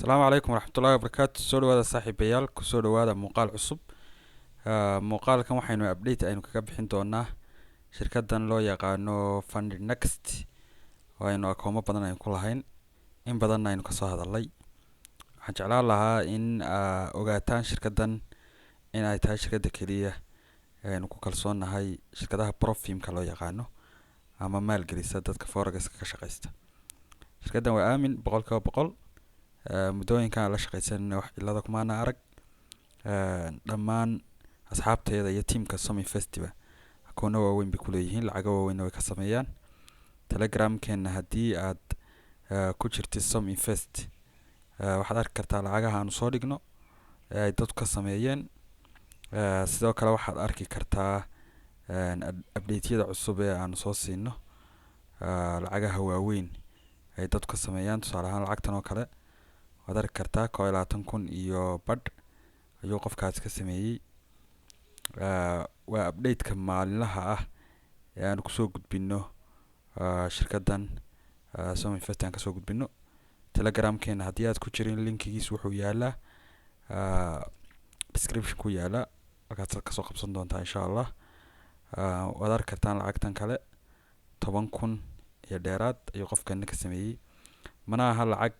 السلام عليكم ورحمة الله وبركاته. soo dhawaada saaxiibayaal kusoo dhawaada muuqaal cusub. Muuqaalkan waxaynu update aynu kaga bixin doonaa shirkadan loo yaqaano Fund Next oo aynu akoomo badan aynu ku lahayn in badan aynu kasoo hadalay. Waxaan jeclaan lahaa in ogaataan shirkadan in ay tahay shirkada kaliya aynu ku kalsoonahay shirkadaha Profimka loo yaqaano ama maalgelisa dadka forex ka shaqeysta. Shirkadan waa aamin boqolkiiba boqol. Muddooyinkan la shaqeysanayna wax cilada kuma arag. Dhammaan asxaabteeda iyo teamka Somi Festival akoonno waaweyn bay ku leeyihiin, lacag waaweyn way ka sameeyaan. Telegram-keena haddii aad ku jirtid Somi Fest waxaad arki kartaa lacagaha aanu soo dhigno ay dadku ka sameeyeen. Sidoo kale waxaad arki kartaa update-yada cusub ee aanu soo siino lacagaha waaweyn ay dadku ka sameeyaan. Tusaale ahaan lacagtan oo kale waad arki kartaa 20,000 iyo badh ayuu qofkaas ka sameeyay. Waa update-ka maalinlaha ah ee aanu kusoo gudbino shirkadan Somi Fest aan kasoo gudbino. Telegram-keena haddii aad ku jirin linkigiisa wuxuu yaalaa description ku yaala, halkaas kasoo qabsan doontaa insha Allah. Waad arki kartaan lacagtan kale 10,000 iyo dheeraad ayuu qofkan ka sameeyay. Mana aha lacag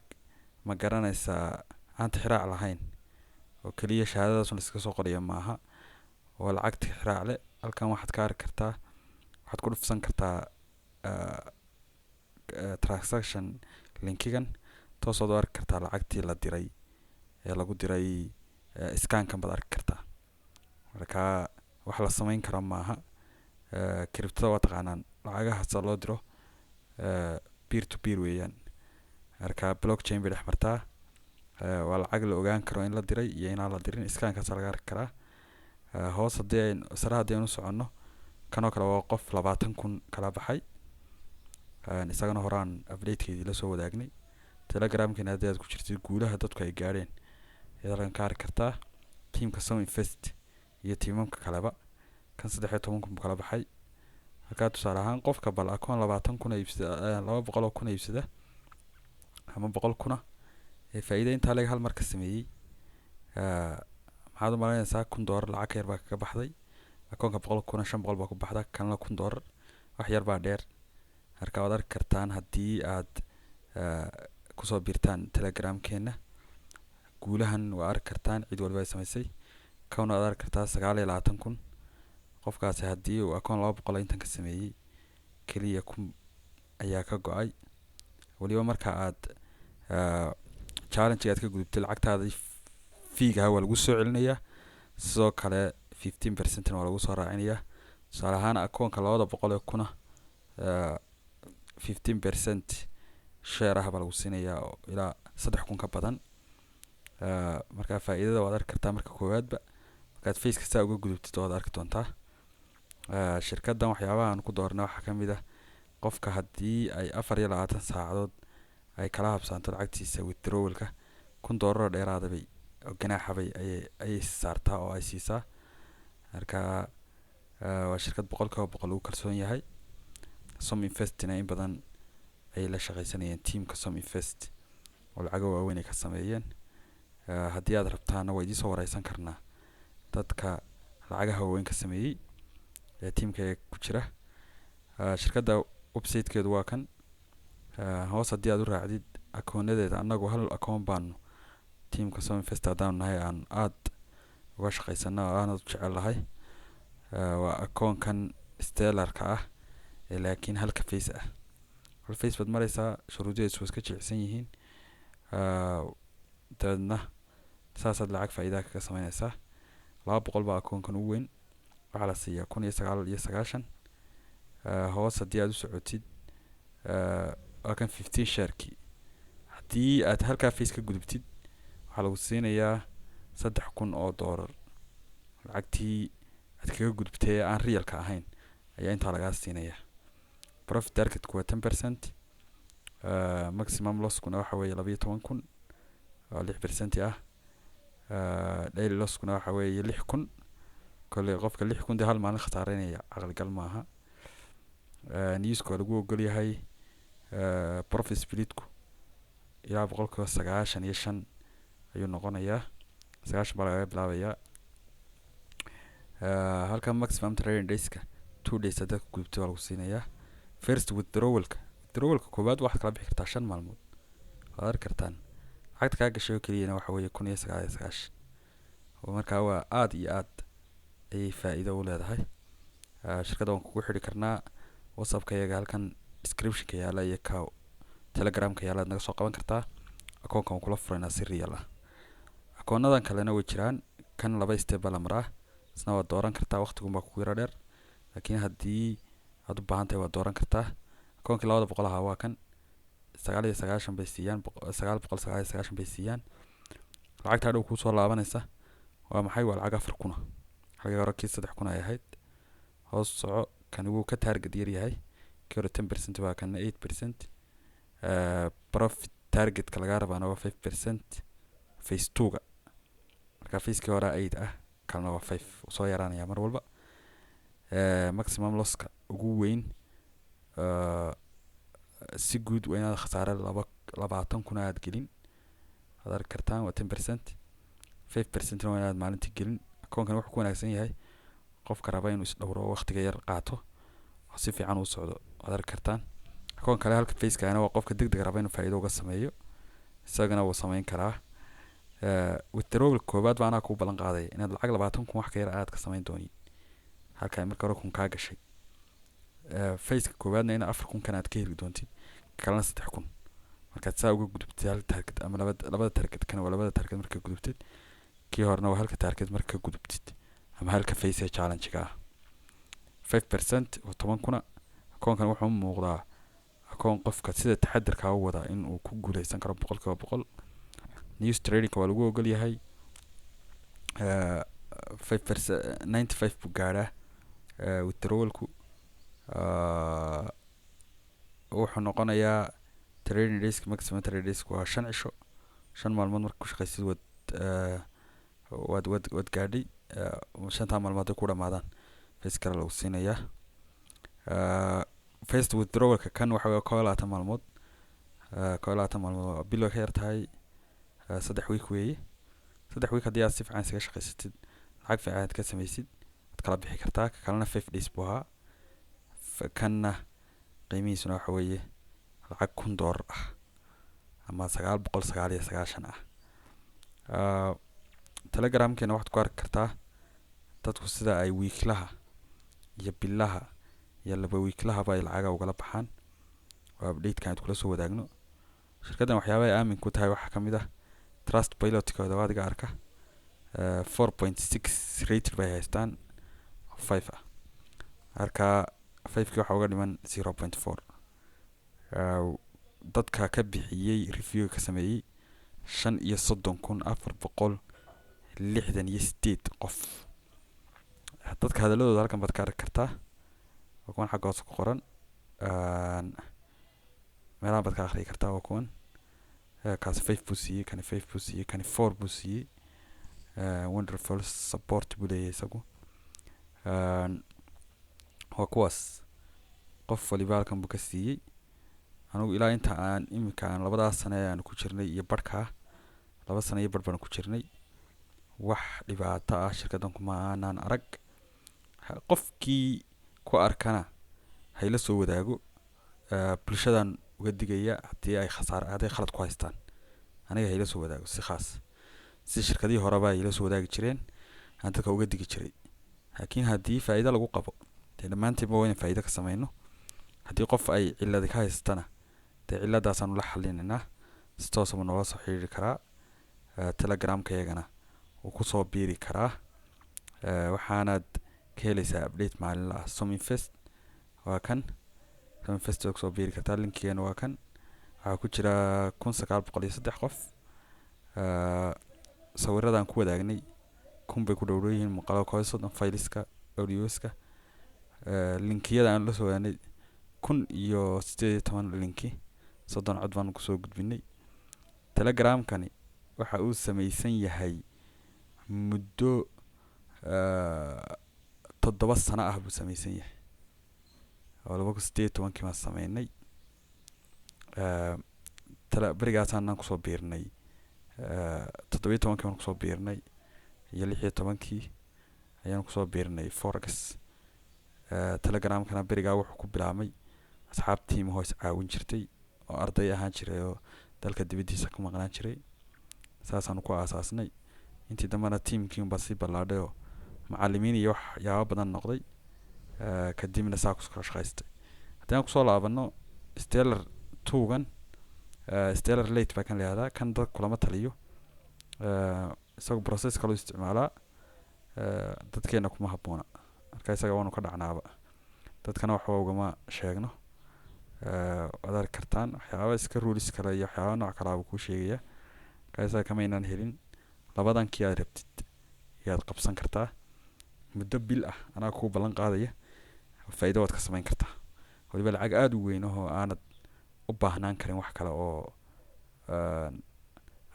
ma garanaysaa aan tixraac lahayn oo kaliya shahaadadaas la iska soo qoriyo maaha, oo lacag tixraac leh. Halkan waxaad ka arki kartaa, waxaad ku dhufsan kartaa transaction linkigan toosoo arki kartaa lacagtii la diray ee lagu diray scan-kan baad arki kartaa. Marka wax la sameyn karo maaha. Crypto waa taqaanaan lacagaha sida loo diro peer to peer weeyaan. Marka blockchain bay dhex martaa. Waa lacag la ogaan karo in la diray iyo in aan la dirin. Scan-kaas laga arki karaa. Hoos haddii sare haddii aanu soconno kanoo kale waa qof 20,000 kala baxay. Isagana horaan update-keedii la soo wadaagnay. Telegram-keena haddii aad ku jirtid guulaha dadku ay gaadheen ayaad ka arki kartaa. Teamka Somi Fest iyo teamamka kaleba kan 13,000 kala baxay. Halka tusaale ahaan qofka bal akoon 20,000 iibsada 200,000 iibsada ama 100,000 ee faa'iido inta laga hal mar ka sameeyay. Maxaad u malaynaysaa $1,000 lacag yar baa ka baxday. Akoonka 100,000 500 baa ku baxda, kan la $1,000 wax yar baa dheer. Marka waad arki kartaan haddii aad kusoo biirtaan Telegram-keena guulahan waa arki kartaan cid walba ay samaysay. Kan waad arki kartaa 29,000 qofkaas haddii uu akoon 200 intan ka sameeyay kaliya ayaa ka go'ay. waliba marka aad challenge aad ka gudubtay lacagtaada fiiga waa lagu soo celinayaa. Sidoo kale 15% waa lagu soo raacinayaa. Tusaale ahaan akoonka 200,000 15% share ah baa lagu siinayaa oo ilaa 3,000 ka badan. Marka faa'iidada waad arki kartaa marka koowaadba markaad face kasta uga gudubtid waad arki doontaa. Shirkadan waxyaabaha aan ku doornay waxa ka mid ah qofka haddii ay 24 saacadood ay kala habsaanto lacagtiisa withdrawal-ka $1,000 dheeraad bay ganaaxa bay ay saartaa oo ay siisaa. Marka waa shirkad boqolkiiba boqol lagu kalsoon yahay. Somi Fest-na in badan ay la shaqeysanayeen teamka Somi Fest oo lacag waaweyn ay ka sameeyeen. Haddii aad rabtaan way idin soo wareysan karnaa dadka lacagaha waaweyn ka sameeyay ee teamka ku jira. Shirkadda website-keedu waa kan. Hoos haddii aad u raacdid akoonadeeda annagu hal akoon baan teamka Somi Fest hadaan nahay aan aad uga shaqeysano oo aan jecel lahay. Waa akoonkan stellar-ka ah laakiin halka face ah. Hal face baad maraysaa shuruudihiisu iska jilicsan yihiin. Dadna saasaad lacag faa'iido ka sameynaysaa. 200 baa akoonkan ugu weyn waxaa la siiyaa 1,990. Hoos haddii aad u socotid waa kan 15 share-kii. Haddii aad halka face ka gudubtid waxaa lagu siinayaa $3,000 lacagtii aad kaga gudubtay aan real-ka ahayn ayaa inta laga siinayaa. Profit target-ku waa 10%. Maximum loss-kuna waxa weeye 12,000 oo 6% ah. Daily loss-kuna waxa weeye 6,000. Kale qofka 6,000 hal maalin khasaareynaya aqal gal maaha. News-ku lagu ogol yahay profit split-ku ilaa 95% ayuu noqonayaa 9 baa laga bilaabayaa halkan maximum trading dayska 2 days hadda ku gudubtay waa lagu siinayaa first withdrawalka koobaad waxaad kala bixi kartaa 5 maalmood waad arki kartaan lacagta kaa gashay oo keliyana waxa weeye 1999 oo markaa waa aad iyo aad ayay faa'iido u leedahay shirkadda waan kugu xidhi karnaa whatsappka iyaga halkan descriptionka yaala iyo ka telegramka yaala aad naga soo qaban kartaa akoonka waan kula furaynaa si real ah akoonadan kalena way jiraan kan 2 step baa la maraa isna waad dooran kartaa waqtigunbaa kugu yara dheer laakiin haddii aad u baahan tahay waad dooran kartaa akoonkii 200 ahaa waa kan 999 bay siiyaan 999 bay siiyaan lacagta hadhow kuu soo laabanaysa waa maxay waa lacag 4,000 xagga hore kii 3,000 ay ahayd hoos soco kan wuu ka target yar yahay kii hore 10% baa kan 8% profit targetka laga rabaana waa 5% phase 2ga marka phase-kii hore 8 ah kalna waa 5 soo yaraanaya mar walba maximum losska ugu weyn si guud waa inaad khasaare 20,000 aad gelin aad arki kartaan waa 10% 5% waa inaad maalintii gelin akoonkan wuxuu ku wanaagsan yahay qofka raba inuu isdhowro waqtiga yar qaato oo si fiican u socdo aad arki kartaan akoon kale halka face-kaana waa qofka degdeg raba inuu faa'iido uga sameeyo isagana wuu samayn karaa withdrawal koobaad baa anaa kuu ballan qaaday inaad lacag 20,000 wax ka yar aad ka samayn doonin halka ay marka hore kun kaa gashay face-ka koobaadna in 4,000 kan aad ka heli doontid kalena 3,000 markaad saa uga gudubtid hal target ama labada target kan waa labada target marka gudubtid kii horena waa halka target marka gudubtid ama halka face challenge-ga ah 5% oo 10,000 akoonkan wuxuu muuqdaa akoon qofka sida taxadarka u wada in uu ku guuleysan karo 100% news trading waa lagu ogol yahay 5% 95 buu gaaraa withdrawalku wuxuu noqonayaa trading days maximum trading days waa 5 cisho 5 maalmood marka ku shaqaysid wad gaadhay 5 maalmood ku dhamaadaan face kale lagu siinayaa first withdrawalka kan waxa weeye 12 maalmood 12 maalmood bil ka yar tahay 3 week weeye 3 week haddii aad si fiican isaga shaqaysatid lacag fiican aad ka samaysid aad kala bixi kartaa kalena 5 days buu ahaa kanna qiimihiisuna waxa weeye lacag $1,000 ah ama 999 ah telegramkeena waxaad ku arki kartaa dadku sida ay weeklaha iyo billaha iyo laba weeklaha bay lacag uga baxaan waa update-kan aad kula soo wadaagno shirkaddan waxyaabaha ay aamin ku tahay waxa kamid ah Trustpilot-kooda waa adiga arka 4.6 rated bay haystaan 5 ah marka 5kii waxa uga dhiman 0.4 dadka ka bixiyay review ka sameeyay 35,468 qof dadka hadalladooda halkan baad ka arki kartaa waa kuwan xagga hoose ku qoran meelaha baad ka akhriyi kartaa waa kuwan kaas 5 buu siiyey kani 5 buu siiyey kani 4 buu siiyey wonderful support buu leeyahay isagu waa kuwaas qof waliba halkan buu ka siiyey anigu ilaa inta aan imika aan 2 sano aan ku jirnay iyo barhka 2 sano iyo barh baan ku jirnay wax dhibaato ah shirkaddan kuma aanan arag qofkii ku arkana hayla soo wadaago bulshadan uga digaya haddii ay khalad ku haystaan aniga hayla soo wadaago si khaas si shirkadii horeba ay la soo wadaagi jireen aan dadka uga digi jiray laakiin haddii faa'iido lagu qabo dhammaantiinba waa in faa'iido ka samayno haddii qof ay cillad ka haystana cilladaasaan ula xalinaynaa si toos ah noola soo xiriiri karaa telegramka iyagana wuu ku soo biiri karaa waxaanaad ka helaysaa update maalinle ah Sominvest waa kan Sominvest oo soo biiri kartaa linkigeena waa kan waxaa ku jira 1903 qof sawiradan ku wadaagnay bay ku dhowrayeen muuqaalo kooxda 30 fileska audioska linkiyada aan la soo wadaanay 18 linki 30 cod baan ku soo gudbinay telegramkani waxa uu samaysan yahay muddo 7 sano ah buu samaysan yahay oo 2018 ma sameynay barigaasaan ku soo biirnay toddobiyo tobankii baan kusoo biirnay iyo 16 ayaan kusoo biirnay forex. Telegramkana berigaa wuxuu ku bilaabmay asxaab tiim hoos caawin jirtay oo arday ahaan jiray oo dalka dibadiisa ka maqnaan jiray. saasaan ku aasaasnay. intii dambana tiimkii baa sii ballaadhay oo macallimiin iyo waxyaabo badan noqday. kadibna saa ku shaqaystay. haddii aan kusoo laabano stellar 2gan, stellar late baa kan leeyahay kan dad kulama taliyo. isagu process kale u isticmaalaa. dadkeena kuma habboona. marka isaga waanu ka dhacnaaba. dadkana waxba ugama sheegno. waad arki kartaan waxyaaba iska rules kale iyo waxyaaba nooc kale ku sheegaya. marka isaga kama inaan helin. labadan kii aad rabtid yaad qabsan kartaa. muddo bil ah anaa ku ballan qaadaya. faa'iido waad ka samayn kartaa. waliba lacag aad u weyn oo aanad u baahnaan karin wax kale oo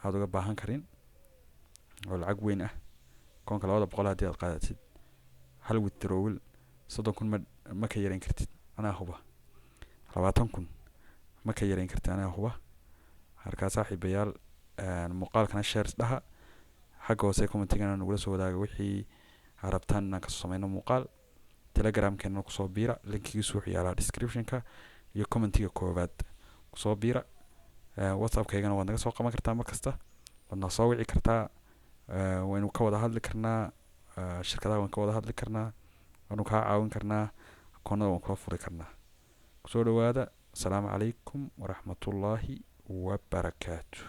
aad uga baahan karin oo lacag weyn ah. koonka 200 haddii aad qaadatid hal withdrawal 30,000 ma ka yareyn kartid anaa huba. 20,000 ma ka yareyn kartid anaa huba. markaa saaxiibayaal muuqaalkana shares dhaha xagga hoose commentigana nagula soo wadaaga wixii rabtaan inaan kasoo samayno muuqaal. telegramkeena kusoo biira linkigiisu wuxuu yaalaa descriptionka iyo commentiga koowaad kusoo biira. whatsappkaygana waad naga soo qaban kartaa markasta. waad na soo wici kartaa. waynu ka wada hadli karnaa. shirkadaha waan ka wada hadli karnaa. waanu kaa caawin karnaa. akoonnada waan kula furi karnaa. kusoo dhawaada. asalaamu calaykum waraxmatullaahi wabarakaatu.